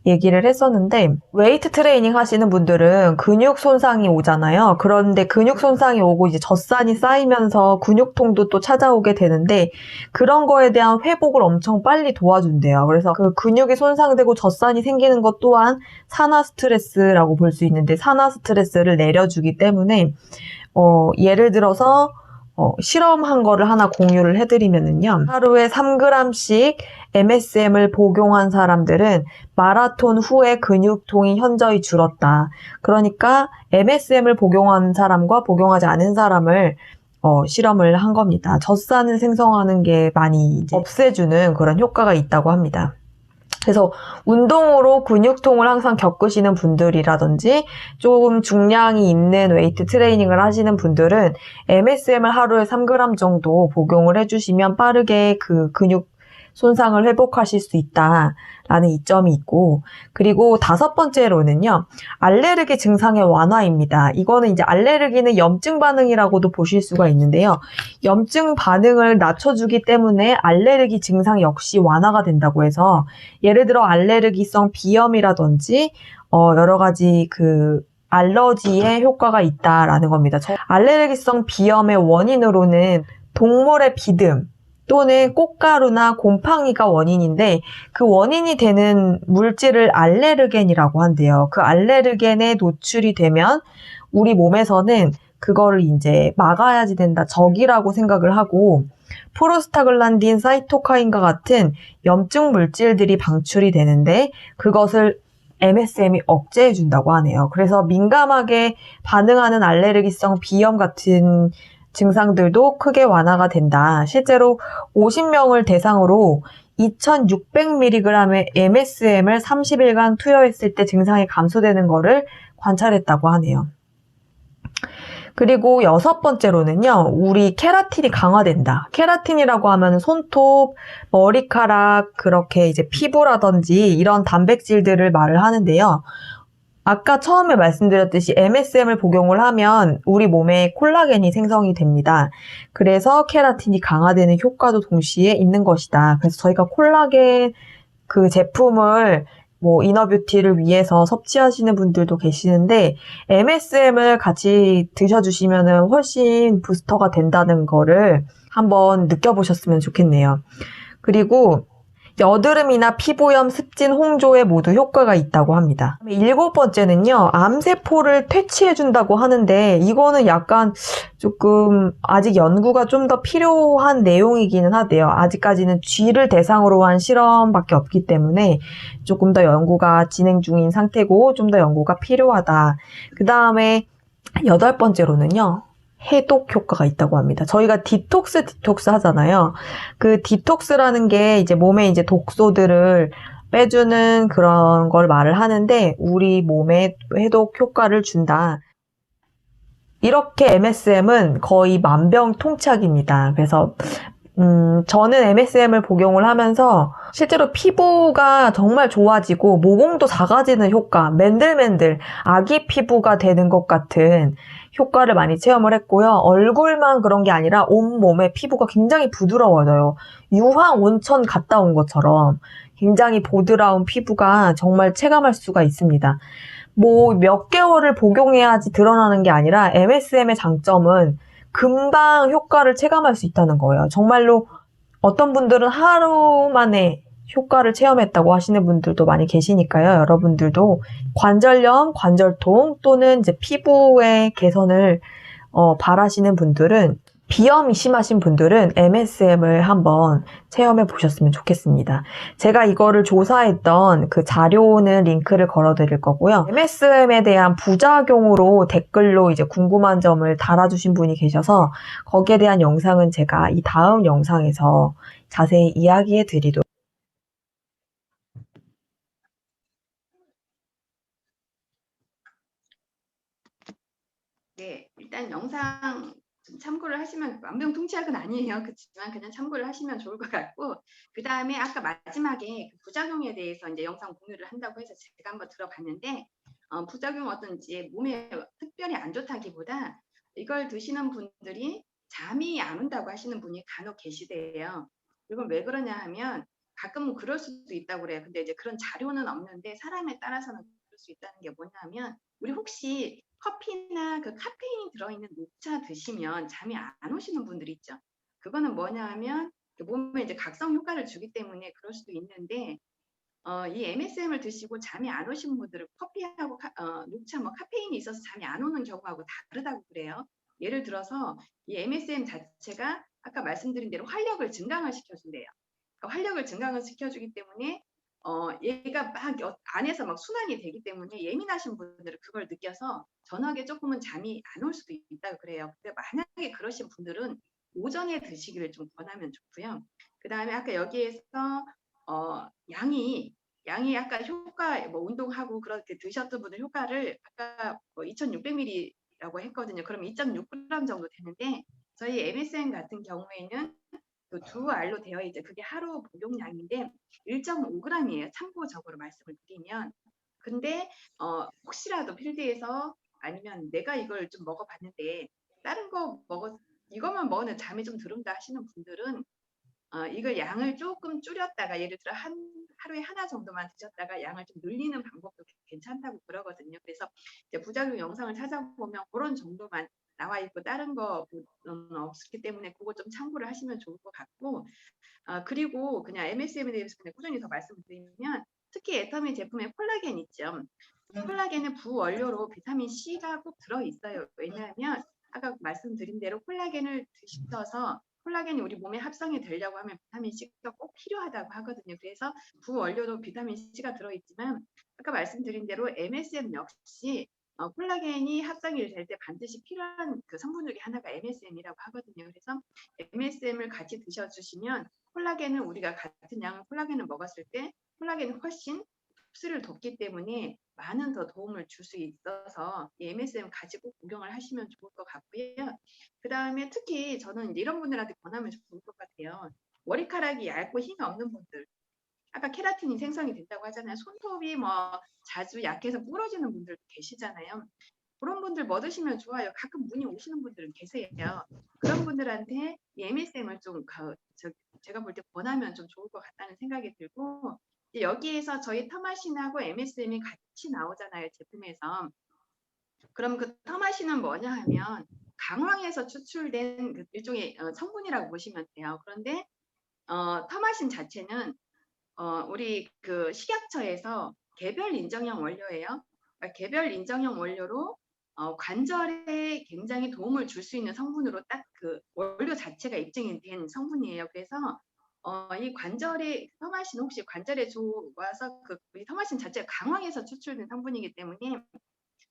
얘기를 했었는데, 웨이트 트레이닝 하시는 분들은 근육 손상이 오잖아요. 그런데 근육 손상이 오고 이제 젖산이 쌓이면서 근육통도 또 찾아오게 되는데, 그런 거에 대한 회복을 엄청 빨리 도와준대요. 그래서 그 근육이 손상되고 젖산이 생기는 것 또한 산화 스트레스라고 볼 수 있는데, 산화 스트레스를 내려주기 때문에 예를 들어서 실험한 거를 하나 공유를 해드리면은요. 하루에 3g씩 MSM을 복용한 사람들은 마라톤 후에 근육통이 현저히 줄었다. 그러니까 MSM을 복용한 사람과 복용하지 않은 사람을 실험을 한 겁니다. 젖산을 생성하는 게 많이 이제 없애주는 그런 효과가 있다고 합니다. 그래서 운동으로 근육통을 항상 겪으시는 분들이라든지 조금 중량이 있는 웨이트 트레이닝을 하시는 분들은 MSM을 하루에 3g 정도 복용을 해주시면 빠르게 그 근육 손상을 회복하실 수 있다라는 이점이 있고, 그리고 5번째로는요, 알레르기 증상의 완화입니다. 이거는 이제 알레르기는 염증 반응이라고도 보실 수가 있는데요. 염증 반응을 낮춰주기 때문에 알레르기 증상 역시 완화가 된다고 해서, 예를 들어 알레르기성 비염이라든지 여러 가지 그 알러지에 효과가 있다라는 겁니다. 알레르기성 비염의 원인으로는 동물의 비듬 또는 꽃가루나 곰팡이가 원인인데, 그 원인이 되는 물질을 알레르겐이라고 한대요. 그 알레르겐에 노출이 되면 우리 몸에서는 그거를 이제 막아야지 된다, 적이라고 생각을 하고, 프로스타글란딘, 사이토카인과 같은 염증 물질들이 방출이 되는데 그것을 MSM이 억제해준다고 하네요. 그래서 민감하게 반응하는 알레르기성 비염 같은 증상들도 크게 완화가 된다. 실제로 50명을 대상으로 2600mg의 MSM을 30일간 투여했을 때 증상이 감소되는 거를 관찰했다고 하네요. 그리고 6번째로는요, 우리 케라틴이 강화된다. 케라틴이라고 하면 손톱, 머리카락, 그렇게 이제 피부라든지 이런 단백질들을 말을 하는데요. 아까 처음에 말씀드렸듯이 MSM을 복용을 하면 우리 몸에 콜라겐이 생성이 됩니다. 그래서 케라틴이 강화되는 효과도 동시에 있는 것이다. 그래서 저희가 콜라겐 그 제품을 이너뷰티를 위해서 섭취하시는 분들도 계시는데, MSM을 같이 드셔주시면 훨씬 부스터가 된다는 거를 한번 느껴보셨으면 좋겠네요. 그리고 여드름이나 피부염, 습진, 홍조에 모두 효과가 있다고 합니다. 7번째는요, 암세포를 퇴치해준다고 하는데, 이거는 약간 조금 아직 연구가 좀 더 필요한 내용이기는 하대요. 아직까지는 쥐를 대상으로 한 실험밖에 없기 때문에 조금 더 연구가 진행 중인 상태고, 좀 더 연구가 필요하다. 그 다음에 8번째로는요, 해독 효과가 있다고 합니다. 저희가 디톡스 하잖아요. 그 디톡스라는 게 이제 몸에 이제 독소들을 빼주는 그런 걸 말을 하는데, 우리 몸에 해독 효과를 준다. 이렇게 MSM은 거의 만병통치약입니다. 그래서 저는 MSM을 복용을 하면서 실제로 피부가 정말 좋아지고 모공도 작아지는 효과, 맨들맨들 아기 피부가 되는 것 같은 효과를 많이 체험을 했고요. 얼굴만 그런 게 아니라 온몸의 피부가 굉장히 부드러워져요. 유황 온천 갔다 온 것처럼 굉장히 보드라운 피부가 정말 체감할 수가 있습니다. 몇 개월을 복용해야지 드러나는 게 아니라 MSM의 장점은 금방 효과를 체감할 수 있다는 거예요. 정말로 어떤 분들은 하루 만에 효과를 체험했다고 하시는 분들도 많이 계시니까요. 여러분들도 관절염, 관절통 또는 이제 피부의 개선을 바라시는 분들은 비염이 심하신 분들은 MSM을 한번 체험해 보셨으면 좋겠습니다. 제가 이거를 조사했던 그 자료는 링크를 걸어 드릴 거고요. MSM에 대한 부작용으로 댓글로 이제 궁금한 점을 달아주신 분이 계셔서 거기에 대한 영상은 제가 이 다음 영상에서 자세히 이야기해 드리도록 네, 일단 영상 좀 참고를 하시면 만병통치약은 아니에요. 그렇지만 그냥 참고를 하시면 좋을 것 같고, 그 다음에 아까 마지막에 그 부작용에 대해서 이제 영상 공유를 한다고 해서 제가 한번 들어봤는데, 부작용 어떤지 몸에 특별히 안 좋다기보다 이걸 드시는 분들이 잠이 안 온다고 하시는 분이 간혹 계시대요. 이건 왜 그러냐 하면 가끔은 그럴 수도 있다고 그래요. 근데 이제 그런 자료는 없는데 사람에 따라서는 그럴 수 있다는 게 뭐냐면, 우리 혹시 커피나 그 카페인이 들어있는 녹차 드시면 잠이 안 오시는 분들 있죠. 그거는 뭐냐 하면 몸에 이제 각성 효과를 주기 때문에 그럴 수도 있는데, 이 MSM을 드시고 잠이 안 오시는 분들은 커피하고 녹차, 뭐 카페인이 있어서 잠이 안 오는 경우하고 다르다고 그래요. 예를 들어서 이 MSM 자체가 아까 말씀드린 대로 활력을 증강을 시켜준대요. 그러니까 활력을 증강을 시켜주기 때문에 얘가 막 안에서 막 순환이 되기 때문에 예민하신 분들은 그걸 느껴서 저녁에 조금은 잠이 안 올 수도 있다고 그래요. 근데 만약에 그러신 분들은 오전에 드시기를 좀 권하면 좋고요. 그 다음에 아까 여기에서 양이 아까 효과 뭐 운동하고 그렇게 드셨던 분들 효과를 아까 뭐 2,600ml라고 했거든요. 그럼 2.6g 정도 되는데 저희 MSM 같은 경우에는 그 두 알로 되어 있죠. 그게 하루 복용량인데 1.5g이에요. 참고적으로 말씀을 드리면. 근데 혹시라도 필드에서 아니면 내가 이걸 좀 먹어봤는데 다른 거 이것만 먹으면 잠이 좀 들은다 하시는 분들은 이걸 양을 조금 줄였다가 예를 들어 하루에 하나 정도만 드셨다가 양을 좀 늘리는 방법도 괜찮다고 그러거든요. 그래서 이제 부작용 영상을 찾아보면 그런 정도만 나와 있고 다른 거는 없기 때문에 그거 좀 참고를 하시면 좋을 것 같고, 그리고 그냥 MSM에 대해서 그냥 꾸준히 더 말씀드리면 특히 애터미 제품에 콜라겐 있죠. 콜라겐은 부원료로 비타민 C가 꼭 들어있어요. 왜냐하면 아까 말씀드린 대로 콜라겐을 드셔서 콜라겐이 우리 몸에 합성이 되려고 하면 비타민 C가 꼭 필요하다고 하거든요. 그래서 부원료도 비타민 C가 들어있지만 아까 말씀드린 대로 MSM 역시 콜라겐이 합성이 될 때 반드시 필요한 그 성분 중에 하나가 MSM이라고 하거든요. 그래서 MSM을 같이 드셔주시면 콜라겐은 우리가 같은 양의 콜라겐을 먹었을 때 콜라겐은 훨씬 흡수를 돕기 때문에 많은 더 도움을 줄 수 있어서 이 MSM 가지고 복용을 하시면 좋을 것 같고요. 그 다음에 특히 저는 이런 분들한테 권하면 좋을 것 같아요. 머리카락이 얇고 힘이 없는 분들, 아까 케라틴이 생성이 된다고 하잖아요. 손톱이 뭐 자주 약해서 부러지는 분들도 계시잖아요. 그런 분들 뭐 드시면 좋아요. 가끔 문의 오시는 분들은 계세요. 그런 분들한테 이 MSM을 좀 제가 볼 때 권하면 좀 좋을 것 같다는 생각이 들고, 여기에서 저희 터마신하고 MSM이 같이 나오잖아요, 제품에서. 그럼 그 터마신은 뭐냐 하면 강황에서 추출된 그 일종의 성분이라고 보시면 돼요. 그런데 터마신 자체는 우리 그 식약처에서 개별 인정형 원료예요. 그러니까 개별 인정형 원료로 관절에 굉장히 도움을 줄 수 있는 성분으로 딱 그 원료 자체가 입증이 된 성분이에요. 그래서 이 관절에 터마신 혹시 관절에 좋아서 이 터마신 자체가 강황에서 추출된 성분이기 때문에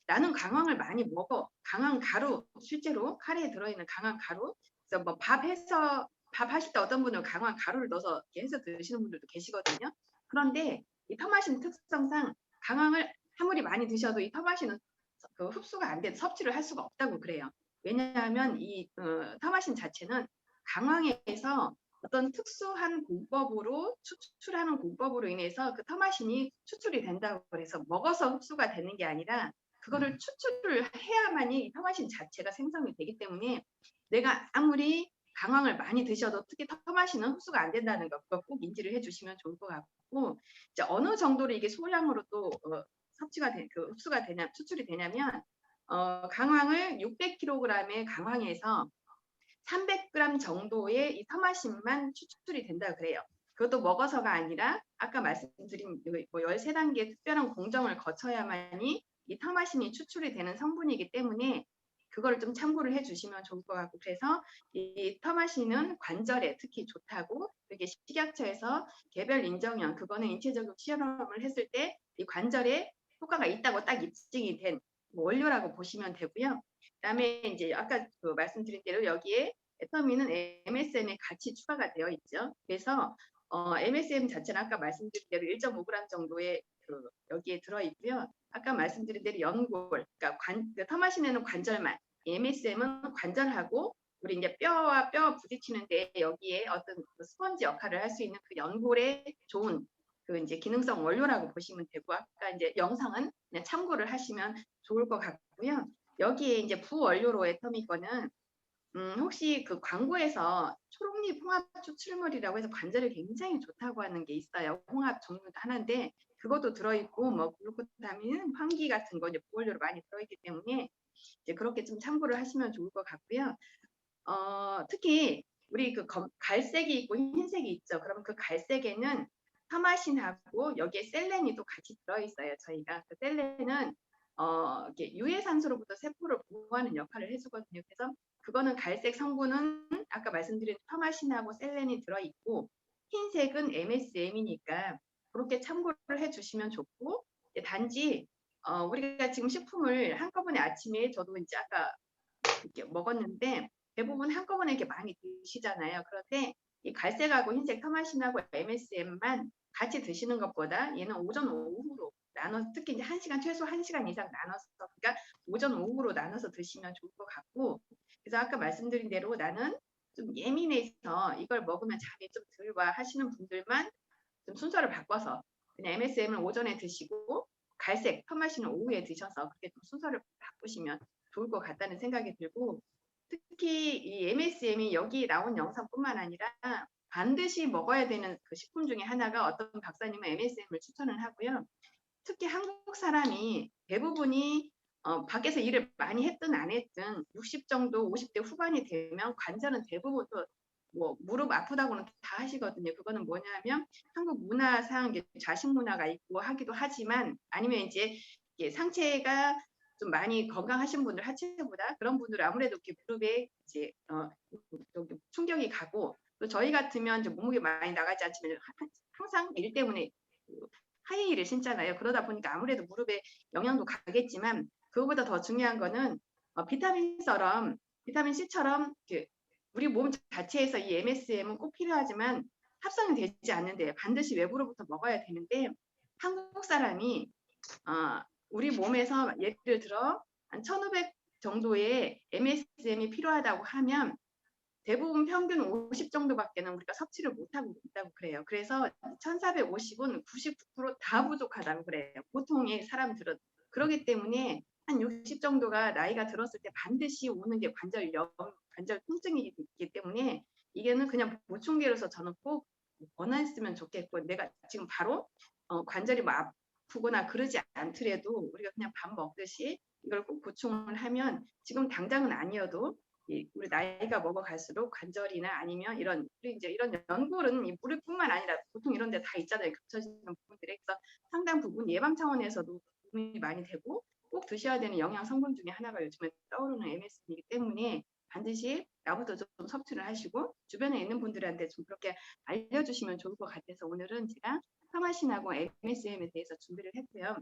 나는 강황을 많이 먹어. 강황 가루, 실제로 카레에 들어있는 강황 가루. 그래서 뭐 밥 하실 때 어떤 분은 강황 가루를 넣어서 해서 드시는 분들도 계시거든요. 그런데 이 터마신 특성상 강황을 아무리 많이 드셔도 이 터마신은 그 흡수가 안 돼서 섭취를 할 수가 없다고 그래요. 왜냐하면 이 터마신 자체는 강황에서 어떤 특수한 공법으로 추출하는 공법으로 인해서 그 터마신이 추출이 된다고 그래서 먹어서 흡수가 되는 게 아니라 그거를 추출을 해야만이 터마신 자체가 생성이 되기 때문에 내가 아무리 강황을 많이 드셔도 특히 터마신은 흡수가 안 된다는 거 그거 꼭 인지를 해주시면 좋을 것 같고, 이제 어느 정도로 이게 소량으로 또 섭취가 흡수가 되냐 추출이 되냐면 강황을 600kg의 강황에서 300g 정도의 이 터마신만 추출이 된다고 그래요. 그것도 먹어서가 아니라 아까 말씀드린 뭐 13단계 특별한 공정을 거쳐야만이 이 터마신이 추출이 되는 성분이기 때문에 그거를 좀 참고를 해주시면 좋을 것 같고 그래서 이 터마신은 관절에 특히 좋다고 이렇게 식약처에서 개별 인정형 그거는 인체적으로 실험을 했을 때 이 관절에 효과가 있다고 딱 입증이 된 원료라고 보시면 되고요. 그다음에 이제 아까 그 말씀드린 대로 여기에 에터민은 MSM에 같이 추가가 되어 있죠. 그래서 MSM 자체는 아까 말씀드린 대로 1.5g 정도의 여기에 들어 있고요. 아까 말씀드린 대로 연골, 그러니까 터마신에는 관절만, MSM은 관절하고 우리 이제 뼈와 뼈 부딪히는데 여기에 어떤 스펀지 역할을 할 수 있는 그 연골에 좋은 그 이제 기능성 원료라고 보시면 되고 아까 이제 영상은 그냥 참고를 하시면 좋을 것 같고요. 여기에 이제 부원료로 에터미 거는 혹시 그 광고에서 초록잎 홍합 추출물이라고 해서 관절에 굉장히 좋다고 하는 게 있어요. 홍합 종류도 하나인데 그것도 들어있고 뭐 글루코타민, 황기 같은 거 이제 부원료로 많이 들어있기 때문에 이제 그렇게 좀 참고를 하시면 좋을 것 같고요. 특히 우리 그 갈색이 있고 흰색이 있죠. 그러면 그 갈색에는 타마신하고 여기에 셀렌이 또 같이 들어있어요. 저희가 그 셀렌은 이렇게 유해산소로부터 세포를 보호하는 역할을 해주거든요. 그래서 그거는 갈색 성분은 아까 말씀드린 타마신하고 셀렌이 들어있고 흰색은 MSM이니까 그렇게 참고를 해주시면 좋고 단지 우리가 지금 식품을 한꺼번에 아침에 저도 이제 아까 이렇게 먹었는데 대부분 한꺼번에 이렇게 많이 드시잖아요. 그런데 이 갈색하고 흰색 타마신하고 MSM만 같이 드시는 것보다 얘는 오전 오후로 나눠서 특히 이제 1시간 최소 1시간 이상 나눠서 그러니까 오전 오후로 나눠서 드시면 좋을 것 같고 그래서 아까 말씀드린 대로 나는 좀 예민해서 이걸 먹으면 잠이 좀 덜 와 하시는 분들만 좀 순서를 바꿔서 그냥 MSM을 오전에 드시고 갈색 타마신을 오후에 드셔서 그렇게 좀 순서를 바꾸시면 좋을 것 같다는 생각이 들고 특히 이 MSM이 여기 나온 영상뿐만 아니라 반드시 먹어야 되는 그 식품 중에 하나가 어떤 박사님은 MSM을 추천을 하고요. 특히 한국 사람이 대부분이 밖에서 일을 많이 했든 안 했든 60 정도 50대 후반이 되면 관절은 대부분 또 뭐 무릎 아프다고는 다 하시거든요. 그거는 뭐냐면 한국 문화상 좌식 문화가 있고 하기도 하지만 아니면 이제 상체가 좀 많이 건강하신 분들 하체보다 그런 분들은 아무래도 이렇게 무릎에 이제 충격이 가고 또 저희 같으면 이제 몸무게 많이 나가지 않지만 항상 일 때문에 하이힐을 신잖아요. 그러다 보니까 아무래도 무릎에 영향도 가겠지만 그거보다 더 중요한 거는 비타민처럼 비타민 C처럼 우리 몸 자체에서 이 MSM은 꼭 필요하지만 합성이 되지 않는데 반드시 외부로부터 먹어야 되는데 한국 사람이 우리 몸에서 예를 들어 한 1500 정도의 MSM이 필요하다고 하면 대부분 평균 50 정도밖에는 우리가 섭취를 못하고 있다고 그래요. 그래서 1450은 99% 다 부족하다고 그래요. 보통의 사람들은. 그렇기 때문에 한 60 정도가 나이가 들었을 때 반드시 오는 게 관절 통증이기 때문에 이게는 그냥 보충제로서 저는 꼭 원했으면 좋겠고 내가 지금 바로 관절이 뭐 아프거나 그러지 않더라도 우리가 그냥 밥 먹듯이 이걸 꼭 보충을 하면 지금 당장은 아니어도 우리 나이가 먹어갈수록 관절이나 아니면 이런 연골은 이 무릎뿐만 아니라 보통 이런 데 다 있잖아요. 겹쳐지는 부분들에 그래서 상당 부분 예방 차원에서도 도움이 많이 되고 꼭 드셔야 되는 영양 성분 중에 하나가 요즘에 떠오르는 MSM이기 때문에 반드시 나부터 좀 섭취를 하시고 주변에 있는 분들한테 좀 그렇게 알려주시면 좋을 것 같아서 오늘은 제가 타마신하고 MSM에 대해서 준비를 했고요.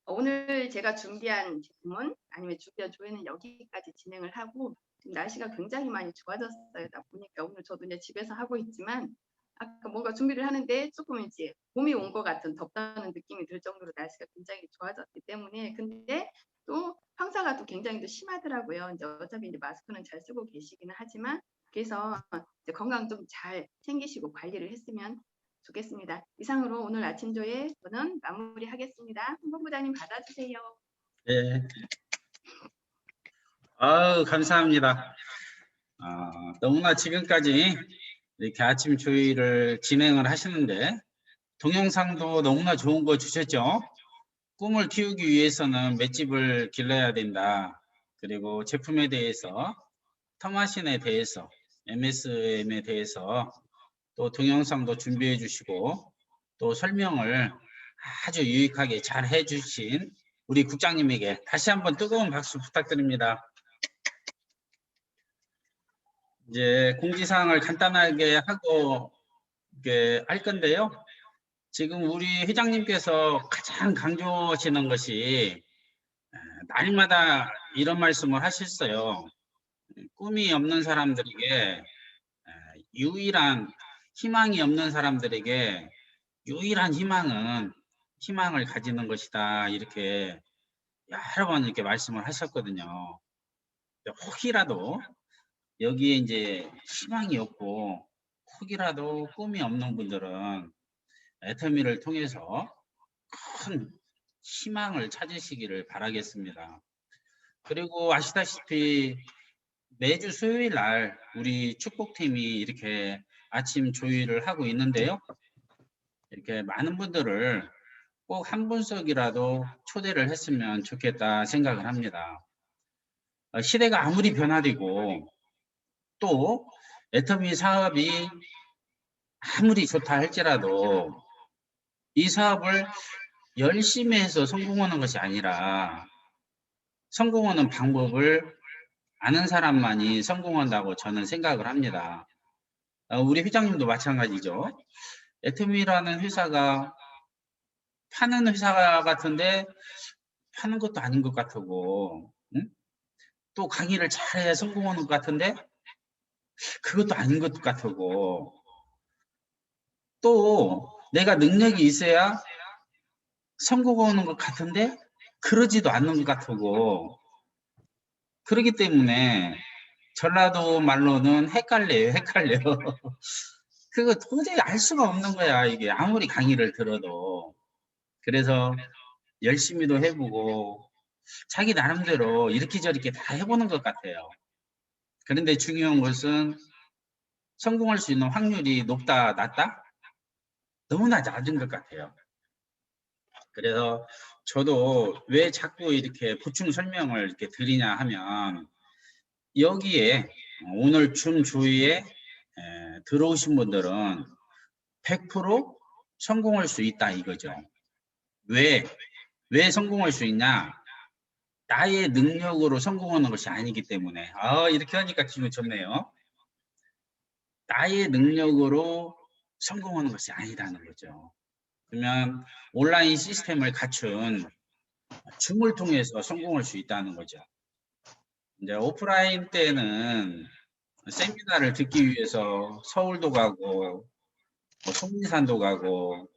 오늘 제가 준비한 제품은 아니면 준비한 조회는 여기까지 진행을 하고 지금 날씨가 굉장히 많이 좋아졌어요. 보니까 오늘 저도 이제 집에서 하고 있지만 아까 뭔가 준비를 하는데 조금 이제 봄이 온 것 같은 덥다는 느낌이 들 정도로 날씨가 굉장히 좋아졌기 때문에 근데 또 황사가 또 굉장히 또 심하더라고요. 이제 어차피 이제 마스크는 잘 쓰고 계시기는 하지만 그래서 이제 건강 좀 잘 챙기시고 관리를 했으면 좋겠습니다. 이상으로 오늘 아침 조회 저는 마무리하겠습니다. 홍보부장님 받아주세요. 네. 아유, 감사합니다. 너무나 지금까지 이렇게 아침 조회를 진행을 하시는데 동영상도 너무나 좋은 거 주셨죠. 꿈을 키우기 위해서는 맷집을 길러야 된다. 그리고 제품에 대해서 터마신에 대해서 MSM에 대해서 또 동영상도 준비해 주시고 또 설명을 아주 유익하게 잘 해주신 우리 국장님에게 다시 한번 뜨거운 박수 부탁드립니다. 이제 공지사항을 간단하게 하고 이렇게 할 건데요. 지금 우리 회장님께서 가장 강조하시는 것이 날마다 이런 말씀을 하셨어요. 꿈이 없는 사람들에게 유일한 희망이 없는 사람들에게 유일한 희망을 가지는 것이다. 이렇게 여러 번 이렇게 말씀을 하셨거든요. 혹이라도 여기에 이제 희망이 없고 혹이라도 꿈이 없는 분들은 애터미를 통해서 큰 희망을 찾으시기를 바라겠습니다. 그리고 아시다시피 매주 수요일 날 우리 축복팀이 이렇게 아침 조율을 하고 있는데요. 이렇게 많은 분들을 꼭 한 분씩이라도 초대를 했으면 좋겠다 생각을 합니다. 시대가 아무리 변화되고 또 애터미 사업이 아무리 좋다 할지라도 이 사업을 열심히 해서 성공하는 것이 아니라 성공하는 방법을 아는 사람만이 성공한다고 저는 생각을 합니다. 우리 회장님도 마찬가지죠. 애터미라는 회사가 파는 회사 같은데 파는 것도 아닌 것 같고, 응? 또 강의를 잘해야 성공하는 것 같은데 그것도 아닌 것 같고, 또 내가 능력이 있어야 성공하는 것 같은데 그러지도 않는 것 같고, 그렇기 때문에 전라도 말로는 헷갈려요. 그거 도저히 알 수가 없는 거야, 이게 아무리 강의를 들어도. 그래서 열심히도 해보고 자기 나름대로 이렇게 저렇게 다 해보는 것 같아요. 그런데 중요한 것은 성공할 수 있는 확률이 높다, 낮다? 너무나 낮은 것 같아요. 그래서 저도 왜 자꾸 이렇게 보충 설명을 이렇게 드리냐 하면 여기에 오늘 줌 조회에 들어오신 분들은 100% 성공할 수 있다 이거죠. 왜 성공할 수 있냐? 나의 능력으로 성공하는 것이 아니기 때문에. 이렇게 하니까 기분 좋네요. 나의 능력으로 성공하는 것이 아니라는 거죠. 그러면 온라인 시스템을 갖춘 줌을 통해서 성공할 수 있다는 거죠. 이제 오프라인 때는 세미나를 듣기 위해서 서울도 가고 속리산도 가고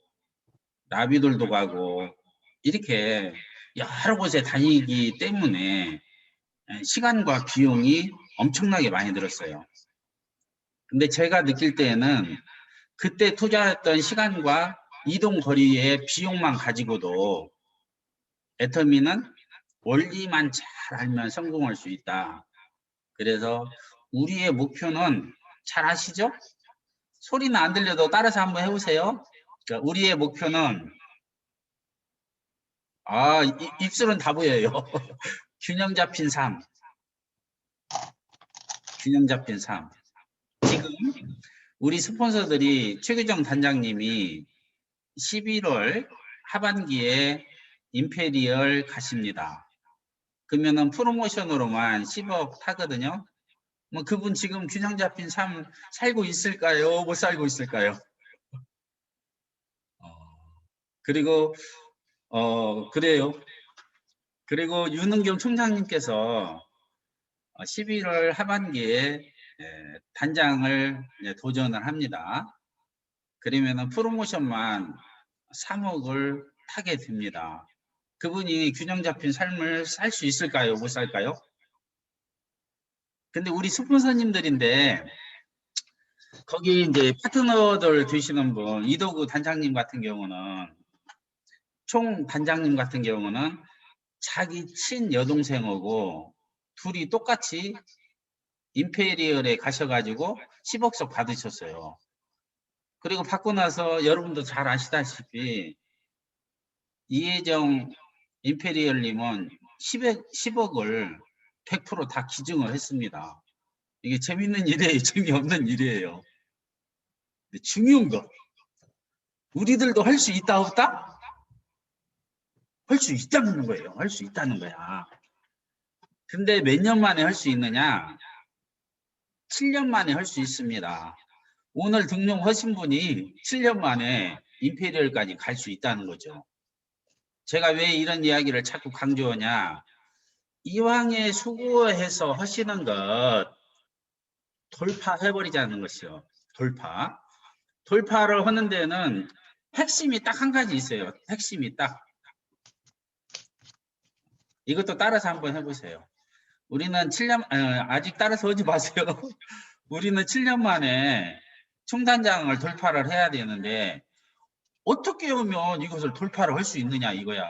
나비돌도 가고 이렇게 여러 곳에 다니기 때문에 시간과 비용이 엄청나게 많이 들었어요. 근데 제가 느낄 때에는 그때 투자했던 시간과 이동 거리의 비용만 가지고도 애터미는 원리만 잘 알면 성공할 수 있다. 그래서 우리의 목표는 잘 아시죠? 소리는 안 들려도 따라서 한번 해보세요. 그러니까 우리의 목표는 입술은 다 보여요. 균형 잡힌 삶. 균형 잡힌 삶. 지금 우리 스폰서들이 최규정 단장님이 11월 하반기에 임페리얼 가십니다. 그러면은 프로모션으로만 10억 타거든요. 뭐 그분 지금 균형 잡힌 삶 살고 있을까요? 못 살고 있을까요? 그리고 그래요. 그리고 윤은경 총장님께서 11월 하반기에 단장을 도전을 합니다. 그러면은 프로모션만 3억을 타게 됩니다. 그분이 균형 잡힌 삶을 살 수 있을까요? 못 살까요? 근데 우리 스폰서님들인데 거기 이제 파트너들 되시는 분 이도구 단장님 같은 경우는 총 단장님 같은 경우는 자기 친 여동생하고 둘이 똑같이 임페리얼에 가셔가지고 10억씩 받으셨어요. 그리고 받고 나서 여러분도 잘 아시다시피 이혜정 임페리얼님은 10억을 100% 다 기증을 했습니다. 이게 재밌는 일이에요, 재미없는 일이에요. 근데 중요한 거, 우리들도 할 수 있다 없다? 할 수 있다는 거예요. 할 수 있다는 거야. 근데 몇 년 만에 할 수 있느냐? 7년 만에 할 수 있습니다. 오늘 등록하신 분이 7년 만에 임페리얼까지 갈 수 있다는 거죠. 제가 왜 이런 이야기를 자꾸 강조하냐. 이왕에 수고해서 하시는 것 돌파해버리자는 것이요. 돌파를 하는 데는 핵심이 딱 한 가지 있어요. 핵심이 딱. 이것도 따라서 한번 해보세요. 우리는 7년, 아직 따라서 하지 마세요. 우리는 7년 만에 총단장을 돌파를 해야 되는데 어떻게 하면 이것을 돌파를 할 수 있느냐 이거야.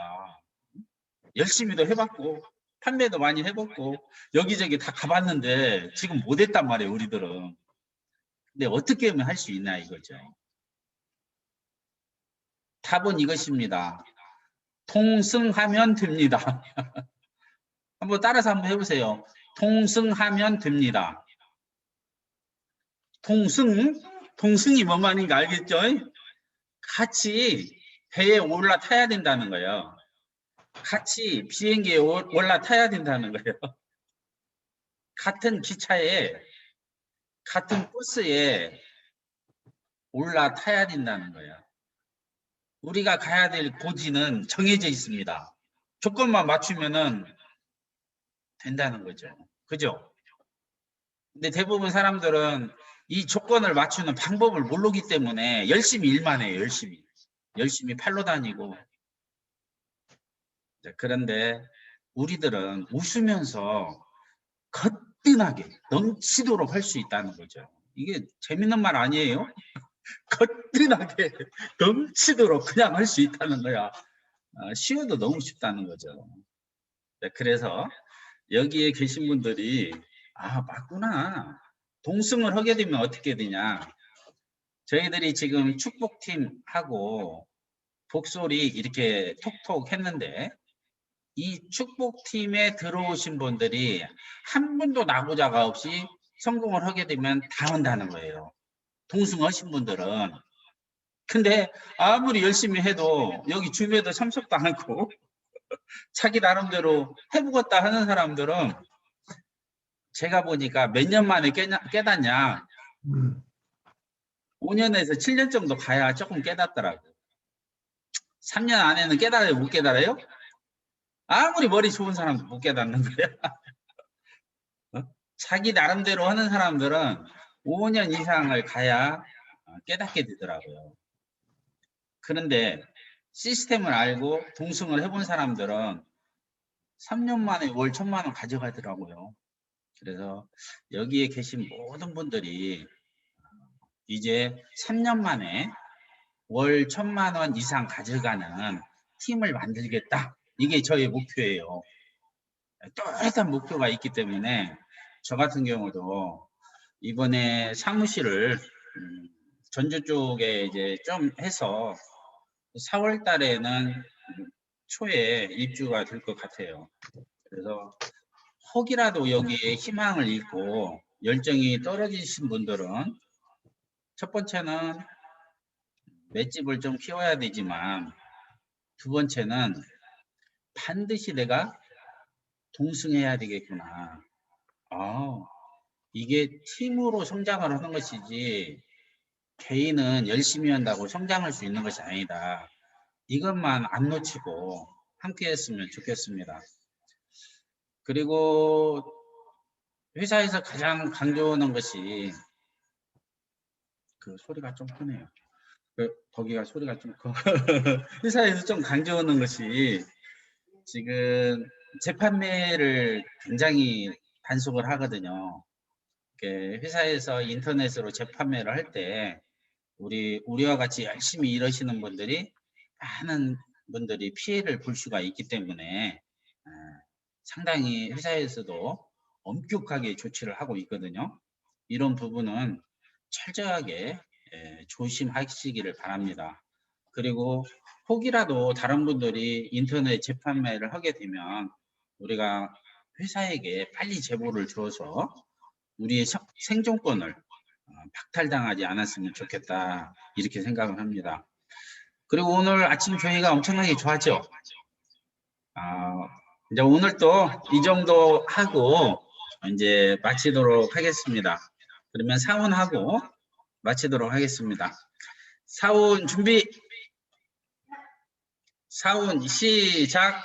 열심히도 해봤고 판매도 많이 해봤고 여기저기 다 가봤는데 지금 못했단 말이에요 우리들은. 근데 어떻게 하면 할 수 있나 이거죠. 답은 이것입니다. 통승하면 됩니다. 한번 따라서 한번 해보세요. 통승하면 됩니다. 통승이 뭔 말인가 알겠죠? 같이 배에 올라타야 된다는 거예요. 같이 비행기에 올라타야 된다는 거예요. 같은 기차에, 같은 버스에 올라타야 된다는 거예요. 우리가 가야 될 고지는 정해져 있습니다. 조건만 맞추면은 된다는 거죠. 그죠? 근데 대부분 사람들은 이 조건을 맞추는 방법을 모르기 때문에 열심히 일만 해요. 열심히 팔로 다니고. 그런데 우리들은 웃으면서 거뜬하게 넘치도록 할 수 있다는 거죠. 이게 재밌는 말 아니에요? 거뜬하게 넘치도록 그냥 할 수 있다는 거야. 쉬워도 너무 쉽다는 거죠. 그래서 여기에 계신 분들이 맞구나. 동승을 하게 되면 어떻게 되냐. 저희들이 지금 축복팀하고 복소리 이렇게 톡톡 했는데 이 축복팀에 들어오신 분들이 한 분도 나고자가 없이 성공을 하게 되면 다 한다는 거예요. 동승하신 분들은. 근데 아무리 열심히 해도 여기 주변에도 참석도 않고 자기 나름대로 해보겠다 하는 사람들은 제가 보니까 몇 년 만에 깨닫냐. 5년에서 7년 정도 가야 조금 깨닫더라고. 3년 안에는 깨달아요? 못 깨달아요? 아무리 머리 좋은 사람도 못 깨닫는 거야. 자기 나름대로 하는 사람들은 5년 이상을 가야 깨닫게 되더라고요. 그런데 시스템을 알고 동승을 해본 사람들은 3년 만에 월 1,000만 원 가져가더라고요. 그래서 여기에 계신 모든 분들이 이제 3년 만에 월 1,000만 원 이상 가져가는 팀을 만들겠다. 이게 저의 목표예요. 또렷한 목표가 있기 때문에 저 같은 경우도 이번에 사무실을 전주 쪽에 이제 좀 해서 4월 달에는 초에 입주가 될 것 같아요. 그래서 혹이라도 여기에 희망을 잃고 열정이 떨어지신 분들은 첫 번째는 맷집을 좀 키워야 되지만 두 번째는 반드시 내가 동승해야 되겠구나. 이게 팀으로 성장을 하는 것이지 개인은 열심히 한다고 성장할 수 있는 것이 아니다. 이것만 안 놓치고 함께 했으면 좋겠습니다. 그리고 회사에서 가장 강조하는 것이 그 소리가 좀 크네요. 거기가 소리가 좀 커. 회사에서 좀 강조하는 것이 지금 재판매를 굉장히 단속을 하거든요. 회사에서 인터넷으로 재판매를 할 때 우리와 같이 열심히 일하시는 분들이 많은 분들이 피해를 볼 수가 있기 때문에 상당히 회사에서도 엄격하게 조치를 하고 있거든요. 이런 부분은 철저하게 조심하시기를 바랍니다. 그리고 혹이라도 다른 분들이 인터넷 재판매를 하게 되면 우리가 회사에게 빨리 제보를 줘서 우리의 생존권을 박탈당하지 않았으면 좋겠다 이렇게 생각을 합니다. 그리고 오늘 아침 저희가 엄청나게 좋았죠. 이제 오늘 또 이 정도 하고 이제 마치도록 하겠습니다. 그러면 사운하고 마치도록 하겠습니다. 사운 준비. 사운 시작.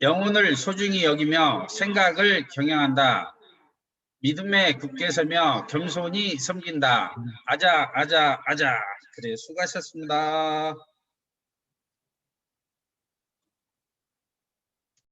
영혼을 소중히 여기며 생각을 경영한다. 믿음에 굳게 서며 겸손히 섬긴다. 아자, 아자, 아자. 그래, 수고하셨습니다.